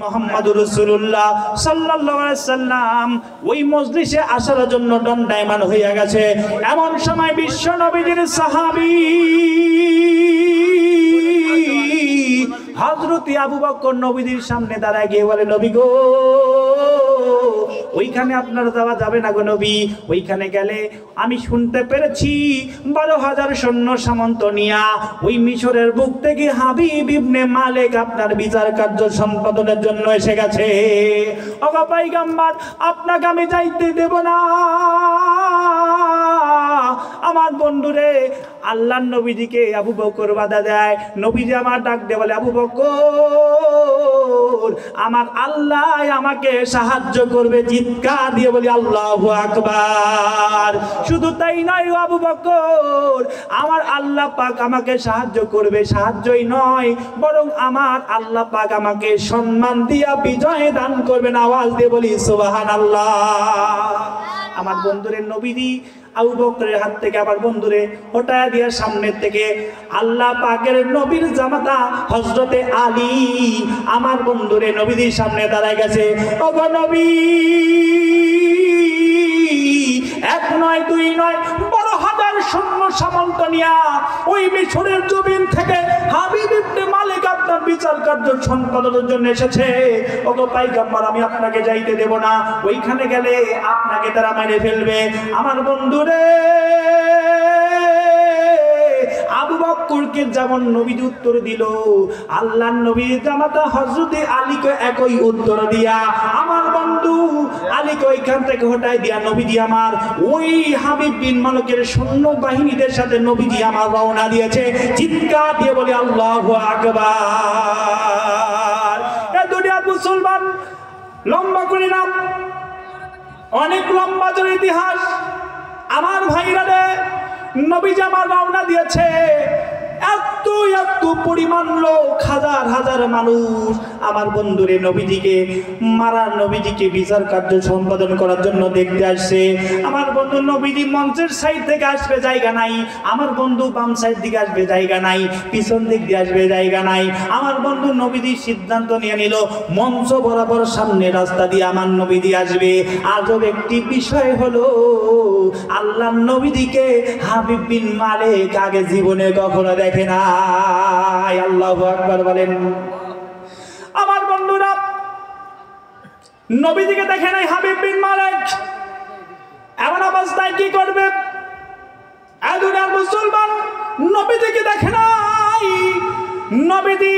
মুহাম্মাদুর রাসূলুল্লাহ সাল্লাল্লাহু আলাইহি সাল্লাম ওই মজলিসে আসার জন্য দণ্ডায়মান হয়ে গেছে। এমন সময় বিশ্ব নবীর সাহাবী হযরত আবু বকর নবীর সামনে দাঁড়ায় গিয়ে বলে, নবী গো, ওইখানে আপনার যাওয়া যাবে না গো নবী। ওইখানে গেলে আমি শুনতে পেরেছি 12,000 সৈন্য সামন্ত নিয়া ওই মিশরের বুক থেকে হাবিব ইবনে মালিক আপনার বিচার কার্য সম্পাদনের জন্য এসে গেছে। ওগো পয়গম্বর, আপনাকে আমি যাইতে দেব না। আমার বন্ধুরে আল্লাহর নবীজিকে আবু বকর বাধা দেয়। নবীজি আমার ডাক দিয়ে বলে, আবু বকর, আমার আল্লাহ আমাকে সাহায্য করবে। চিৎকার দিয়ে বলি আল্লাহু আকবার। শুধু তাই নয় আবু বকর, আমার আল্লাহ পাক আমাকে সাহায্য করবে। সাহায্যই নয়, বরং আমার আল্লাহ পাক আমাকে সম্মান দিয়া বিজয় দান করবেন। আওয়াজ দিয়ে বলি সুবহানাল্লাহ। আমার বন্ধুরে নবীজি আবু বকরের হাত থেকে আমার বন্ধুরে হটায় দিয়া সামনের থেকে আল্লাহ পাকের নবীর জামাতা হযরতে আলী আমার বন্ধুরে নবীর সামনে দাঁড়ায় গেছে। ওগো নবী, এক নয় দুই নয় 12,000 সৈন্য সামন্ত নিয়া ওই মিশরের জমিন থেকে হাবিব ইবনে মালিক আপনার বিচার কার্য সম্পাদনের জন্য এসেছে। ওগো পয়গম্বর, আমি আপনাকে যাইতে দেব না। ওইখানে গেলে আপনাকে তারা মেরে ফেলবে। আমার বন্ধুরে আবু বকরকে যেমন নবী উত্তর দিল, আল্লাহর নবীর জামাতা হযরতে আলীকে একই উত্তর দিয়া আমার বন্ধু আলীকে ওইখান থেকে হটাই দিয়া নবীজি আমার ওই হাবিব বিন মালিকের সৈন্য বাহিনীদের সাথে নবীজি আমার রওনা দিয়েছে। চিৎকার দিয়ে বলি আল্লাহু আকবার। এ দুনিয়ার মুসলমান, লম্বা করে নাম, অনেক লম্বা জোর ইতিহাস। আমার ভাইরা রে, নবীজি আমার রওনা দিয়েছে। এত পরিমাণ লোক, হাজার হাজার মানুষ আমার বন্ধুরে নবীজিকে মারার, নবীজিকে বিচার কার্য সম্পাদন করার জন্য দেখতে আসছে। আমার বন্ধু নবীজি মঞ্চের সাইড থেকে আসবে, জায়গা নাই। আমার বন্ধু বাম সাইড দিকে আসবে, জায়গা নাই। পিছন দিক দিয়ে আসবে, জায়গা নাই। আমার বন্ধু নবীজি সিদ্ধান্ত নিয়ে নিল মঞ্চ বরাবর সামনে রাস্তা দিয়ে আমার নবীজি আসবে। আজব একটি বিষয় হলো, আল্লাহর নবীজিকে হাবিব বিন মালিক আগে জীবনে কখনো দেখে না। আল্লাহু আকবার বলেন। আমার বন্ধুরা নবীজিকে দেখে নাই হাবিব বিন মালিক। এমন অবস্থায় কি করবে? দুনিয়ার মুসলমান, নবীজিকে দেখে নাই। নবীজি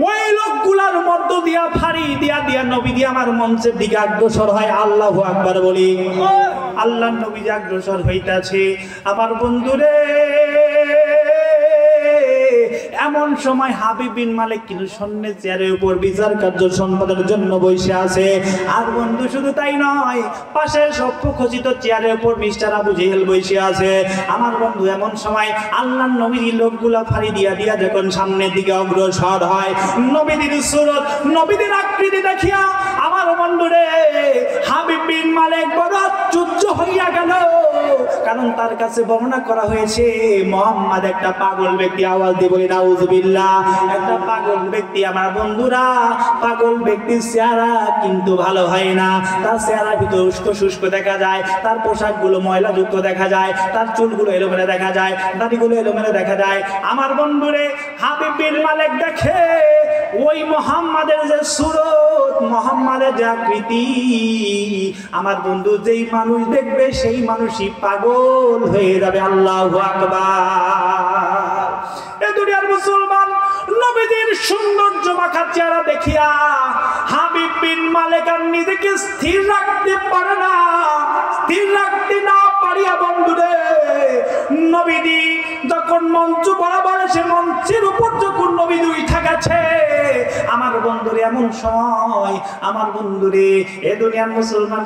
ওই লোকগুলার মধ্য দিয়া ফাড়ি দিয়া দিয়া নবীজি আমার মঞ্চের দিকে অগ্রসর হয়। আল্লাহু আকবার বলি। আল্লাহর নবীজি অগ্রসর হইতাছে। আমার বন্ধুরে এমন সময় হাবিব বিন মালিক কিন্তু সৈন্যের চেয়ারের উপর বিচার কার্য সম্পাদনের জন্য বসে আছে। আর বন্ধু শুধু তাই নয়, পাশে সভ্যখচিত চেয়ারের উপর মিস্টার আবু জেহেল বসে আছে। আমার বন্ধু এমন সময় আল্লাহর নবীর লোকগুলা ফাড়ি দিয়া দিয়া যখন সামনের দিকে অগ্রসর হয়, নবীর সুরত, নবীর আকৃতি দেখিয়া আমার বন্ধুরে হাবিব বিন মালিক বড় আশ্চর্য হইয়া গেল। কারণ তার কাছে বর্ণনা করা হয়েছে মুহাম্মদ একটা পাগল ব্যক্তি। আওয়াজ দিয়ে বলি নাউজুবিল্লাহ। একটা পাগল ব্যক্তি। আমার বন্ধুরা, পাগল ব্যক্তির চেহারা কিন্তু ভালো হয় না। তার চেহারার ভিতর উস্কো শুষ্ক দেখা যায়, তার পোশাকগুলো ময়লাযুক্ত দেখা যায়, তার চুলগুলো এলোমেলো দেখা যায়, দাড়িগুলো এলোমেলো দেখা যায়। আমার বন্ধুরে হাবিব বিন মালিক দেখে ওই মুহাম্মাদের যে সুরত, মুহাম্মাদের যে আকৃতি, আমার বন্ধু যেই মানুষ দেখবে সেই মানুষই পাগল হয়ে যাবে। আল্লাহু আকবার। এ দুনিয়ার মুসলমান, নবীজির সৌন্দর্য মাখা চেহারা দেখিয়া হাবিব বিন মালিক আর নিজেকে স্থির রাখতে পারে না। স্থির রাখতে না পারিয়া বন্ধুরে নবীজি যখন মঞ্চ বরাবর এসে মঞ্চের উপর যখন নবীজি উঠা গেছে, আমার বন্ধুরে এমন সময় আমার বন্ধুরে এ দুনিয়ার মুসলমান